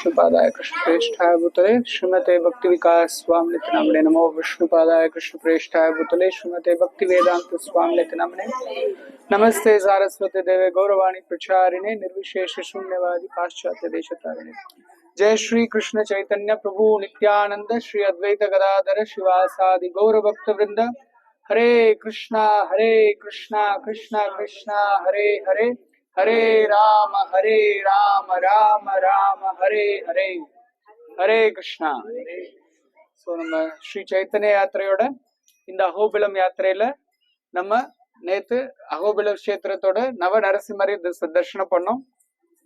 विष्णुपादाय कृष्णप्रेष्ठाय भूतले श्रीमते भक्ति विकास स्वामी नामने नमो विष्णुपादाय कृष्णप्रेष्ठाय भूतले श्रीमते भक्ति वेदांत स्वामी नामने नमस्ते सारस्वती देवे गौरवाणी प्रचारिणे निर्विशेष शून्यवादी पाश्चात्य देशतारिणे। जय श्री कृष्ण चैतन्य प्रभु नित्यानंद श्री अद्वैत गदाधर शिवासादि गौर भक्त वृंद। हरे कृष्णा कृष्णा कृष्णा हरे हरे, हरे राम राम राम हरे हरे, हरे कृष्णा। சோ நம்ம ஸ்ரீ சைத்தன்ய யாத்திரையோட இந்த அகோபிலம் யாத்திரையில நம்ம நேத்து அகோபில கஷேத்திரத்தோட நவ நரசிம்மரை தரிசனம் பண்ணோம்.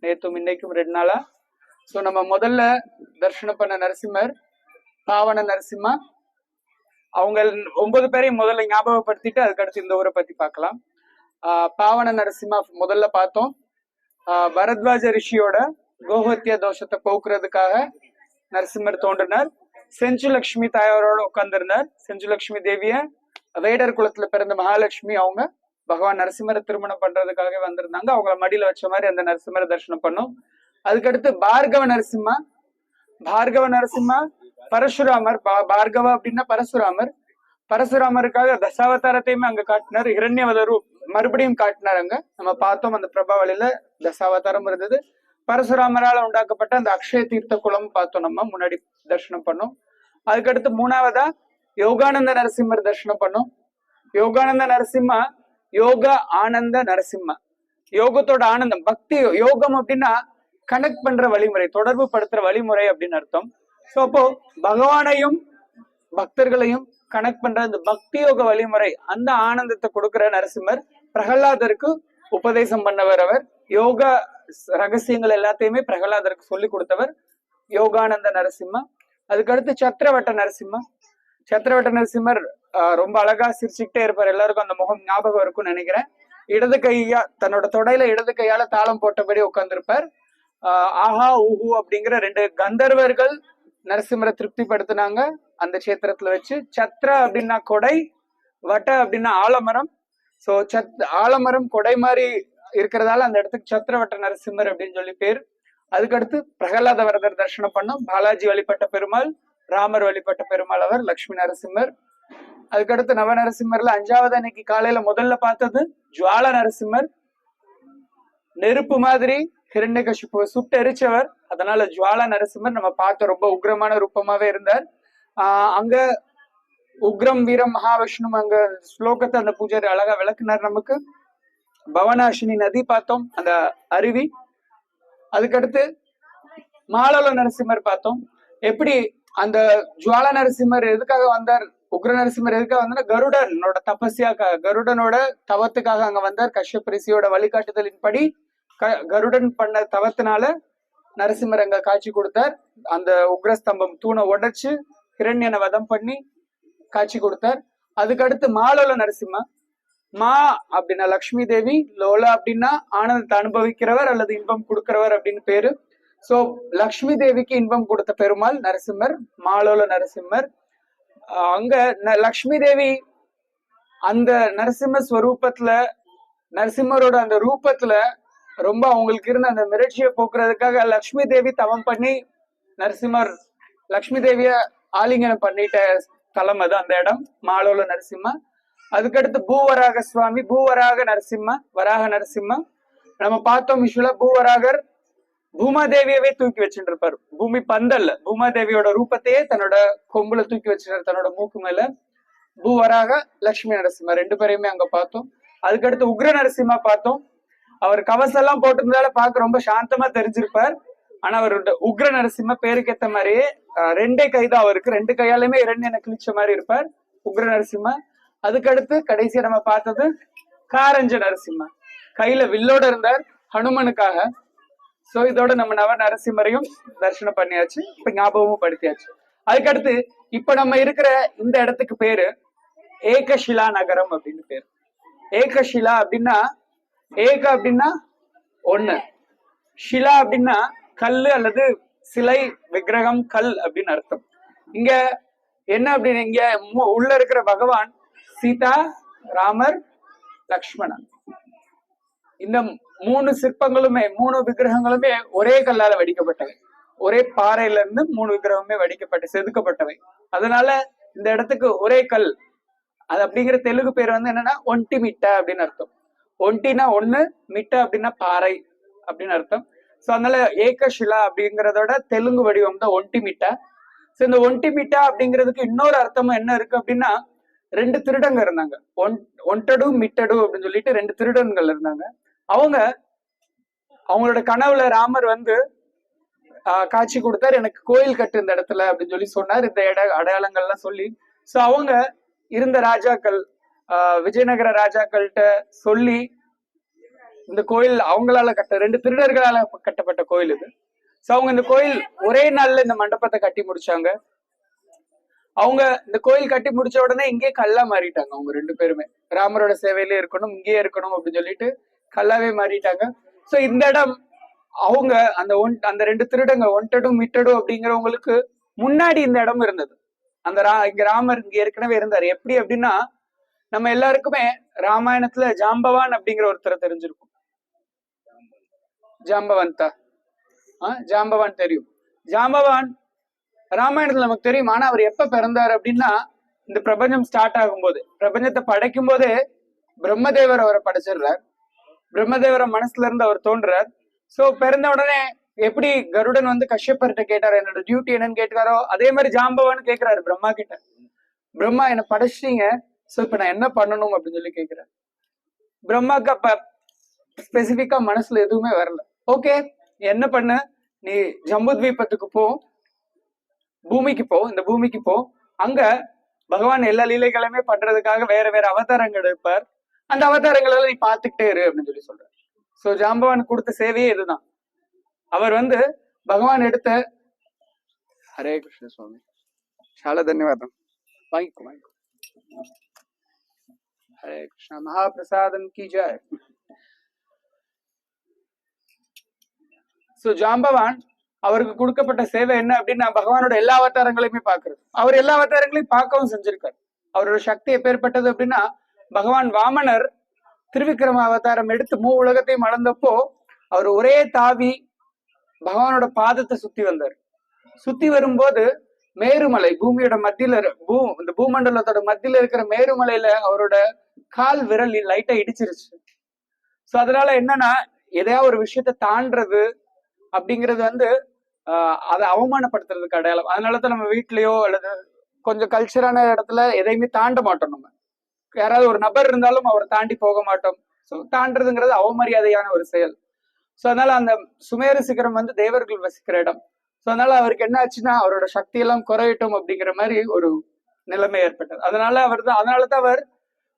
நேத்தும் இன்னைக்கும் 2 நாளா. சோ நம்ம முதல்ல தரிசனம் பண்ண நரசிம்மர் பாவன நரசிம்மா. அவங்க 9 பேரையும் முதல்ல ஞாபகப்படுத்திட்டு அதுக்கடுத்து இந்த ஊரை பத்தி பார்க்கலாம். பாவன நரசிம்மா முதல்ல பார்த்தோம். பரத்வாஜ ரிஷியோட கோஹத்திய தோஷத்தை போக்குறதுக்காக நரசிம்மர் தோன்றினார். செஞ்சுலட்சுமி தாயாரோட உட்கார்ந்திருந்தார். செஞ்சுலட்சுமி தேவிய வேடர் குலத்துல பிறந்த மகாலட்சுமி அவங்க பகவான் நரசிம்மரை திருமணம் பண்றதுக்காக வந்திருந்தாங்க. அவங்கள மடியில வச்ச மாதிரி அந்த நரசிம்மரை தரிசனம் பண்ணோம். அதுக்கடுத்து பார்கவ நரசிம்மா. பார்கவ நரசிம்மா பரசுராமர். பார்கவ அப்படின்னா பரசுராமர். பரசுராமருக்காக தசாவதாரத்தையுமே அங்க காட்டினார். இரண்யவதரு மறுபடியும் காட்டினார். அங்க நம்ம பார்த்தோம் அந்த பிரபாவளியில தசாவதாரம் இருந்தது. பரசுராமரால உண்டாக்கப்பட்ட அந்த அக்ஷய தீர்த்த குளம் பார்த்தோம், நம்ம முன்னாடி தரிசனம் பண்ணோம். அதுக்கடுத்து 3வதா யோகானந்த நரசிம்மர் தரிசனம் பண்ணோம். யோகானந்த நரசிம்மா யோக ஆனந்த நரசிம்மா. யோகத்தோட ஆனந்தம், பக்தி யோகம் அப்படின்னா கனெக்ட் பண்ற வழிமுறை, தொடர்பு படுத்துற வழிமுறை அப்படின்னு அர்த்தம். சோ அப்போ பகவானையும் பக்தர்களையும் கனெக்ட் பண்ற இந்த பக்தி யோக வழிமுறை, அந்த ஆனந்தத்தை கொடுக்கிற நரசிம்மர். பிரகலாதருக்கு உபதேசம் பண்ணவர் அவர். யோக ரகசியங்கள் எல்லாத்தையுமே பிரகலாதருக்கு சொல்லி கொடுத்தவர் யோகானந்த நரசிம்மா. அதுக்கடுத்து சத்திரவட்ட நரசிம்மா. சத்திரவட்ட நரசிம்மர் ரொம்ப அழகா சிரிச்சுக்கிட்டே இருப்பார். எல்லாருக்கும் அந்த முகம் ஞாபகம் இருக்கும்னு நினைக்கிறேன். இடது கையா தன்னோட தொடையில இடது கையால தாளம் போட்டபடி உட்கார்ந்துருப்பார். ஆஹா ஊஹு அப்படிங்கிற 2 கந்தர்வர்கள் நரசிம்மரை திருப்திப்படுத்தினாங்க அந்த கஷேத்திரத்துல வச்சு. சத்ர அப்படின்னா கொடை, வட்ட அப்படின்னா ஆலமரம். சோ ஆலமரம் கொடை மாதிரி இருக்கிறதால அந்த இடத்துக்கு சத்திரவட்ட நரசிம்மர் அப்படின்னு சொல்லி பேர். அதுக்கடுத்து பிரகலாத வரதர் தரிசனம் பண்ணோம். பாலாஜி வழிபட்ட பெருமாள், ராமர் வழிபட்ட பெருமாள் அவர் லட்சுமி நரசிம்மர். அதுக்கடுத்து நவ நரசிம்மர்ல 5வது அன்னைக்கு காலையில முதல்ல பார்த்தது ஜுவால நரசிம்மர். நெருப்பு மாதிரி ஹிரண்யகசிபுவை சுட்டு எரிச்சவர், அதனால ஜுவாலா நரசிம்மர் நம்ம பார்த்த ரொம்ப உக்ரமான ரூபமாவே இருந்தார். அங்க உக்ரம் வீரம் மகாவிஷ்ணு அங்க ஸ்லோகத்தை அந்த பூஜாரி அழகா விளக்குனார் நமக்கு. பவனாசினி நதி பார்த்தோம், அந்த அருவி. அதுக்கடுத்து மாலவ நரசிம்மர் பார்த்தோம். எப்படி அந்த ஜுவாலா நரசிம்மர் எதுக்காக வந்தார், உக்ர நரசிம்மர் எதுக்காக வந்தார், கருடனோட தபஸ்யாக்காக, கருடனோட தவத்துக்காக அங்க வந்தார். கஷ்யப் ரிஷியோட வழிகாட்டுதலின்படி கருடன் பண்ண தவத்தினால நரசிம்மர் அங்க காட்சி கொடுத்தார். அந்த உக்ரஸ்தம்பம் தூணை உடைச்சு ஹிரண்யனை வதம் பண்ணி காட்சி கொடுத்தார். அதுக்கடுத்து மாலோல நரசிம்மா. மா அப்படின்னா லக்ஷ்மி தேவி, லோலா அப்படின்னா ஆனந்தத்தை அனுபவிக்கிறவர் அல்லது இன்பம் கொடுக்கிறவர் அப்படின்னு பேரு. சோ லக்ஷ்மி தேவிக்கு இன்பம் கொடுத்த பெருமாள் நரசிம்மர், மாலோல நரசிம்மர். அங்க லக்ஷ்மி தேவி அந்த நரசிம்ம ஸ்வரூபத்துல, நரசிம்மரோட அந்த ரூபத்துல ரொம்ப அவங்களுக்கு இருந்த அந்த மிரட்சியை போக்குறதுக்காக லக்ஷ்மி தேவி தவம் பண்ணி நரசிம்மர் லக்ஷ்மி தேவிய ஆலிங்கனம் பண்ணிட்ட தலம் அது, அந்த இடம் மாலோல நரசிம்மா. அதுக்கடுத்து பூவராக சுவாமி, பூவராக நரசிம்மா, வராக நரசிம்மா. நம்ம பார்த்தோம் விஷுவலா பூவராகர் பூமாதேவியவே தூக்கி வச்சுட்டு இருப்பார். பூமி பந்தல்ல பூமாதேவியோட ரூபத்தையே தன்னோட கொம்புல தூக்கி வச்சுட்டார் தன்னோட மூக்கு மேல. பூவராக லட்சுமி நரசிம்மா 2 பேரையுமே அங்க பார்த்தோம். அதுக்கடுத்து உக்ர நரசிம்மா பார்த்தோம். அவர் கவசம் போட்டிருந்தால பார்க்க ரொம்ப சாந்தமா தெரிஞ்சிருப்பார். ஆனா அவரோட உக்ர நரசிம்ம பேருக்கு ஏத்த மாதிரியே 2 கைதான் அவருக்கு. 2 கையாலுமே இரண்யனை கிழிச்ச மாதிரி இருப்பார் உக்ர நரசிம்மா. அதுக்கடுத்து கடைசியா நம்ம பார்த்தது காரஞ்ச நரசிம்மா. கையில வில்லோட இருந்தார் ஹனுமனுக்காக. சோ இதோட நம்ம நவ நரசிம்மரையும் தரிசனம் பண்ணியாச்சு, இப்ப ஞாபகமும் படுத்தியாச்சு. அதுக்கடுத்து இப்ப நம்ம இருக்கிற இந்த இடத்துக்கு பேரு ஏகசிலா நகரம் அப்படின்னு பேரு. ஏகசிலா அப்படின்னா, ஏக அப்படின்னா 1, ஷிலா அப்படின்னா கல்லு அல்லது சிலை, விக்கிரகம், கல் அப்படின்னு அர்த்தம். இங்க என்ன அப்படின்னு, இங்க உள்ள இருக்கிற பகவான் சீதா, ராமர், லக்ஷ்மணன். இந்த 3 சிற்பங்களுமே 3 விக்கிரகங்களுமே ஒரே கல்லால வடிக்கப்பட்டவை. ஒரே பாறையில இருந்து 3 விக்கிரகமே வடிக்கப்பட்டு செதுக்கப்பட்டவை. அதனால இந்த இடத்துக்கு ஒரே கல், அது அப்படிங்கிற தெலுங்கு பேர் வந்து என்னன்னா ஒன்டி மிட்டா அப்படின்னு அர்த்தம். ஒன்டினா ஒண்ணு, மிட்டா அப்படின்னா பாறை அப்படின்னு அர்த்தம். சோ அதனால ஏகஷிலா அப்படிங்கறதோட தெலுங்கு வடிவம் தான் ஒன்டி மிட்டா. சோ இந்த ஒன்டி மிட்டா அப்படிங்கிறதுக்கு இன்னொரு அர்த்தமும் என்ன இருக்கு அப்படின்னா, 2 திருடங்க இருந்தாங்க. ஒன்டடு மிட்டடு அப்படின்னு சொல்லிட்டு 2 திருடன்கள் இருந்தாங்க. அவங்க அவங்களோட கனவுல ராமர் வந்து காட்சி கொடுத்தாரு, எனக்கு கோயில் கட்டு இந்த இடத்துல அப்படின்னு சொல்லி சொன்னார். இந்த அடையாளங்கள்லாம் சொல்லி, சோ அவங்க இருந்த ராஜாக்கள், விஜயநகர ராஜாக்கள்கிட்ட சொல்லி இந்த கோயில் அவங்களால 2 திருடர்களால கட்டப்பட்ட கோயில் இது. சோ அவங்க இந்த கோயில் ஒரே நாள்ல இந்த மண்டபத்தை கட்டி முடிச்சாங்க. அவங்க இந்த கோயில் கட்டி முடிச்ச உடனே இங்கே கல்லா மாறிட்டாங்க. அவங்க 2 பேருமே ராமரோட சேவையிலே இருக்கணும், இங்கே இருக்கணும் அப்படின்னு சொல்லிட்டு கல்லாவே மாறிட்டாங்க. சோ இந்த இடம் அவங்க அந்த 2 திருடங்க ஒன்டடும் மிட்டடும் அப்படிங்கிறவங்களுக்கு முன்னாடி இந்த இடம் இருந்தது. அந்த இங்க ராமர் இங்க ஏற்கனவே இருந்தாரு. எப்படி அப்படின்னா, நம்ம எல்லாருக்குமே ராமாயணத்துல ஜாம்பவான் அப்படிங்கிற ஒருத்தரை தெரிஞ்சிருக்கும். ஜாம்பவந்தா ஜாம்பவான் தெரியும். ஜாம்பவான் ராமாயணத்துல நமக்கு தெரியும். ஆனா அவர் எப்ப பிறந்தாரு அப்படின்னா, இந்த பிரபஞ்சம் ஸ்டார்ட் ஆகும் போது, பிரபஞ்சத்தை படைக்கும் போதே பிரம்மதேவர் அவரை படைச்சிடுறார். பிரம்மதேவர மனசுல இருந்து அவர் தோன்றார். சோ பிறந்த உடனே எப்படி கருடன் வந்து கஷ்யப்பர்கிட்ட கேட்டாரு என்னோட டியூட்டி என்னன்னு கேட்கிறாரோ, அதே மாதிரி ஜாம்பவான் கேட்கிறாரு பிரம்மா கிட்ட, பிரம்மா என்ன படைச்சிட்டீங்க, சோ இப்ப நான் என்ன பண்ணணும் அப்படின்னு சொல்லி கேட்கிறாரு. பிரம்மாக்கு அப்ப ஸ்பெசிபிக்கா மனசுல எதுவுமே வரல. ஓகே, என்ன பண்ண, நீ ஜம்புத்வீபத்துக்கு போ, பூமிக்கு போ, இந்த பூமிக்கு போ, அங்க பகவான் எல்லா லீலைகளுமே பண்றதுக்காக வேற வேற அவதாரங்கள் இருப்பார், அந்த அவதாரங்களை நீ பாத்துக்கிட்டே இரு அப்படின்னு சொல்லி சொல்றாரு. சோ ஜாம்பவான் கொடுத்த சேவையே இதுதான். அவர் வந்து பகவான் எடுத்த ஹரே கிருஷ்ண சுவாமி చాలా ధన్యవాదం வாங்கிக்கோ ஹரே கிருஷ்ணா மகாபிரசாதம் கி ஜெய். சோ ஜாம்பவான் அவருக்கு கொடுக்கப்பட்ட சேவை என்ன அப்படின்னா, பகவானோட எல்லா அவதாரங்களையுமே பாக்குறது. அவர் எல்லா அவதாரங்களையும் பார்க்கவும் செஞ்சிருக்காரு. அவரோட சக்தி எப்பேற்பட்டது அப்படின்னா, பகவான் வாமனர் திருவிக்கிரம அவதாரம் எடுத்து உலகத்தையும் அளந்தப்போ அவர் ஒரே தாவி பகவானோட பாதத்தை சுத்தி வந்தார். சுத்தி வரும்போது மேருமலை, பூமியோட மத்தியில இந்த பூமண்டலத்தோட மத்தியில இருக்கிற மேருமலையில அவரோட கால் விரல் லைட்டா இடிச்சிருச்சு. சோ அதனால என்னன்னா, எதையாவது ஒரு விஷயத்த தாண்டது அப்படிங்கிறது வந்து அதை அவமானப்படுத்துறதுக்கு அடையாளம். அதனாலதான் நம்ம வீட்லயோ அல்லது கொஞ்சம் கல்ச்சரான இடத்துல எதையுமே தாண்ட மாட்டோம். நம்ம யாராவது ஒரு நபர் இருந்தாலும் அவரை தாண்டி போக மாட்டோம். ஸோ தாண்டதுங்கிறது அவமரியாதையான ஒரு செயல். ஸோ அதனால அந்த சுமேரு சிகரம் வந்து தேவர்கள் வசிக்கிற இடம். ஸோ அதனால அவருக்கு என்ன ஆச்சுன்னா, அவரோட சக்தியெல்லாம் குறையட்டும் அப்படிங்கிற மாதிரி ஒரு நிலைமை ஏற்பட்டது. அதனாலதான் அவர்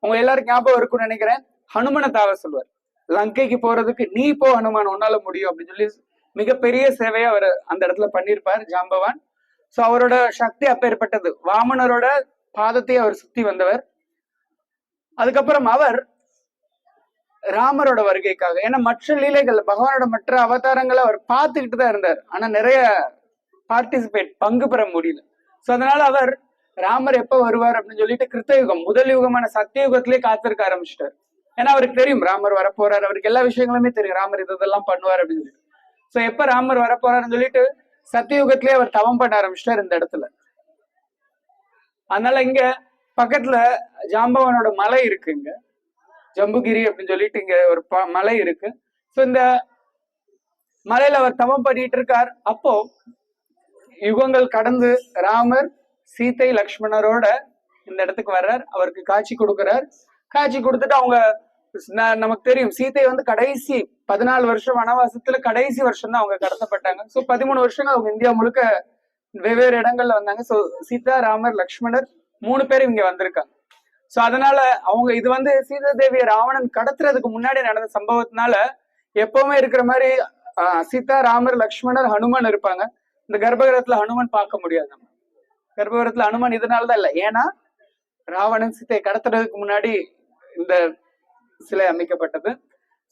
உங்க எல்லாரும் ஞாபகம் இருக்கும்னு நினைக்கிறேன், ஹனுமனை தாவ சொல்லுவார். லங்கைக்கு போறதுக்கு நீ போ ஹனுமான், உன்னால முடியும் அப்படின்னு சொல்லி மிகப்பெரிய சேவையை அவர் அந்த இடத்துல பண்ணியிருப்பார் ஜாம்பவான். சோ அவரோட சக்தி அப்பேற்பட்டது. வாமனரோட பாதத்தை அவர் சுத்தி வந்தவர். அதுக்கப்புறம் அவர் ராமரோட வருகைக்காக, ஏன்னா மற்ற லீலைகள் பகவானோட மற்ற அவதாரங்களை அவர் பார்த்துக்கிட்டு தான் இருந்தார், ஆனா நிறைய பங்கு பெற முடியல. சோ அதனால அவர் ராமர் எப்ப வருவார் அப்படின்னு சொல்லிட்டு கிருத்தயுகம், முதல் யுகமான சத்தியயுகத்திலேயே காத்திருக்க ஆரம்பிச்சிட்டார். ஏன்னா அவருக்கு தெரியும் ராமர் வரப்போறாரு, அவருக்கு எல்லா விஷயங்களுமே தெரியும், ராமர் இதெல்லாம் பண்ணுவார் அப்படின்னு சொல்லிட்டு. சோ எப்ப ராமர் வரப்போறாருன்னு சொல்லிட்டு சத்தியயுகத்திலேயே அவர் தவம் பண்ண ஆரம்பிச்சிட்டார் இந்த இடத்துல. அதனால இங்க பக்கத்துல ஜாம்பவானோட மலை இருக்கு, இங்க ஜம்புகிரி அப்படின்னு சொல்லிட்டு இங்க ஒரு மலை இருக்கு. சோ இந்த மலையில அவர் தவம் பண்ணிட்டு இருக்கார். அப்போ யுகங்கள் கடந்து ராமர் சீதை லக்ஷ்மணரோட இந்த இடத்துக்கு வர்றார். அவருக்கு காட்சி கொடுக்கிறார். காட்சி கொடுத்துட்டு அவங்க, நமக்கு தெரியும் சீதை வந்து கடைசி 14 வருஷம் வனவாசத்துல கடைசி வருஷம் தான் அவங்க கடத்தப்பட்டாங்க. சோ 13 வருஷங்கள் அவங்க இந்தியா முழுக்க வெவ்வேறு இடங்கள்ல வந்தாங்க. சோ சீதா, ராமர், லக்ஷ்மணர் 3 பேரும் இங்க வந்திருக்காங்க. சோ அதனால அவங்க இது வந்து சீதா தேவியை ராவணன் கடத்துறதுக்கு முன்னாடி நடந்த சம்பவத்தினால எப்பவுமே இருக்கிற மாதிரி சீதா, ராமர், லக்ஷ்மணர், ஹனுமான் இருப்பாங்க. இந்த கர்ப்பகிரகத்துல ஹனுமான் பார்க்க முடியாது. நம்ம கர்ப்பகிரகத்துல ஹனுமான் இதனாலதான் இல்லை, ஏன்னா ராவணன் சீதையை கடத்துறதுக்கு முன்னாடி இந்த சிலை அமைக்கப்பட்டது.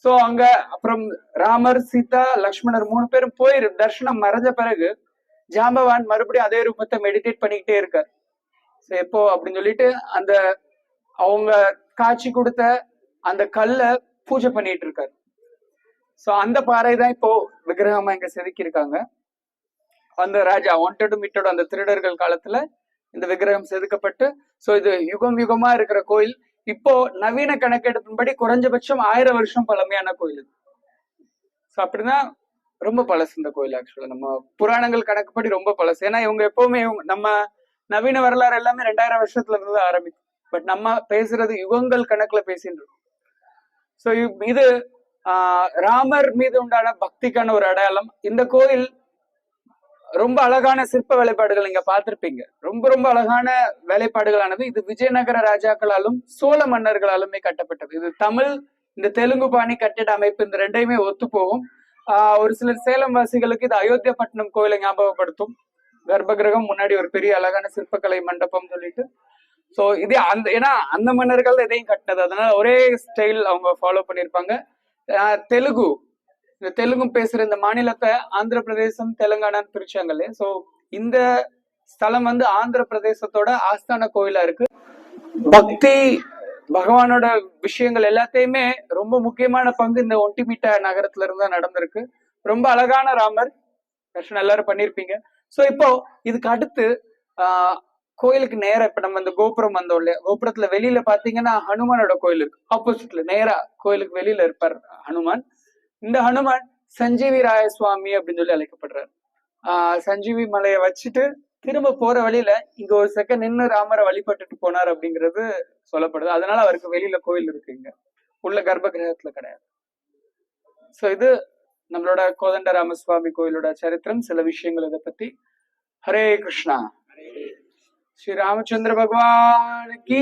சோ அங்க அப்புறம் ராமர், சீதா, லக்ஷ்மணர் 3 பேரும் போய் தர்ஷனம் மறைஞ்ச பிறகு ஜாம்பவான் மறுபடியும் அதே ரூபத்தை மெடிடேட் பண்ணிக்கிட்டே இருக்கார். சோ எப்போ அப்படின்னு சொல்லிட்டு அந்த அவங்க காட்சி கொடுத்த அந்த கல்லை பூஜை பண்ணிட்டு இருக்காரு. சோ அந்த பாறை தான் இப்போ விக்கிரகமா இங்க செதுக்கி இருக்காங்க. அந்த ராஜா வாண்டட் மீட்டோட அந்த திருடர்கள் காலத்துல இந்த விக்கிரகம் செதுக்கப்பட்டு, சோ இது யுகம் யுகமா இருக்கிற கோயில். இப்போ நவீன கணக்கெடுப்பின்படி குறைஞ்சபட்சம் 1000 வருஷம் பழமையான கோயில் இது. ஸோ அப்படிதான் ரொம்ப பழசு இந்த கோயில். ஆக்சுவலா நம்ம புராணங்கள் கணக்குப்படி ரொம்ப பழசு. ஏன்னா இவங்க எப்பவுமே நம்ம நவீன வரலாறு எல்லாமே 2000 வருஷத்துல இருந்து ஆரம்பிக்கும். பட் நம்ம பேசுறது யுகங்கள் கணக்குல பேசிட்டு இருக்கோம். ஸோ இது ராமர் மீது உண்டான பக்திக்கான ஒரு அடையாளம். இந்த கோயில் ரொம்ப அழகான சிற்ப வேலைப்பாடுகள் நீங்க பார்த்திருப்பீங்க. ரொம்ப ரொம்ப அழகான வேலைப்பாடுகளானது. இது விஜயநகர ராஜாக்களாலும் சோழ மன்னர்களாலுமே கட்டப்பட்டது. இது தமிழ், இந்த தெலுங்கு பாணி கட்டிட அமைப்பு இந்த ரெண்டையுமே ஒத்து போகும். ஒரு சிலர் சேலம் வாசிகளுக்கு இது அயோத்தியாப்பட்டினம் கோயிலை ஞாபகப்படுத்தும். கர்ப்பகிரகம் முன்னாடி ஒரு பெரிய அழகான சிற்பக்கலை மண்டபம் சொல்லிட்டு. சோ இது அந்த ஏன்னா அந்த மன்னர்கள் எதையும் கட்டினது, அதனால ஒரே ஸ்டைல் அவங்க ஃபாலோ பண்ணியிருப்பாங்க. தெலுங்கு, இந்த தெலுங்கும் பேசுற இந்த மாநிலத்தை ஆந்திர பிரதேசம் தெலுங்கானான்னு பிரிச்சாங்க இல்லையா. சோ இந்த ஸ்தலம் வந்து ஆந்திர பிரதேசத்தோட ஆஸ்தான கோயிலா இருக்கு. பக்தி பகவானோட விஷயங்கள் எல்லாத்தையுமே ரொம்ப முக்கியமான பங்கு இந்த ஒண்டிமிட்ட நகரத்துல இருந்தா நடந்திருக்கு. ரொம்ப அழகான ராமர் தர்ஷனம் எல்லாரும் பண்ணிருப்பீங்க. சோ இப்போ இதுக்கு அடுத்து கோயிலுக்கு நேரா இப்ப நம்ம இந்த கோபுரம் வந்தோம் இல்லையா, கோபுரத்துல வெளியில பாத்தீங்கன்னா ஹனுமானோட கோயில் இருக்கு. ஆப்போசிட்ல நேரா கோயிலுக்கு வெளியில இருப்பார் ஹனுமான். இந்த ஹனுமான் சஞ்சீவி ராய சுவாமி அப்படின்னு சொல்லி அழைக்கப்படுறாரு. சஞ்சீவி மலையை வச்சுட்டு திரும்ப போற வழியில இங்க ஒரு செகண்ட் நின்று ராமரை வழிபட்டுட்டு போனார் அப்படிங்கிறது சொல்லப்படுது. அதனால அவருக்கு வெளியில கோயில் இருக்கு, இங்க உள்ள கர்ப்ப கிரகத்துல கிடையாது. சோ இது நம்மளோட கோதண்ட ராமசுவாமி கோயிலோட சரித்திரம், சில விஷயங்கள் இதை பத்தி. ஹரே கிருஷ்ணா. श्री रामचंद्र भगवान की,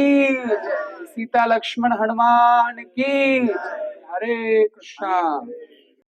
सीता लक्ष्मण हनुमान की, हरे कृष्णा।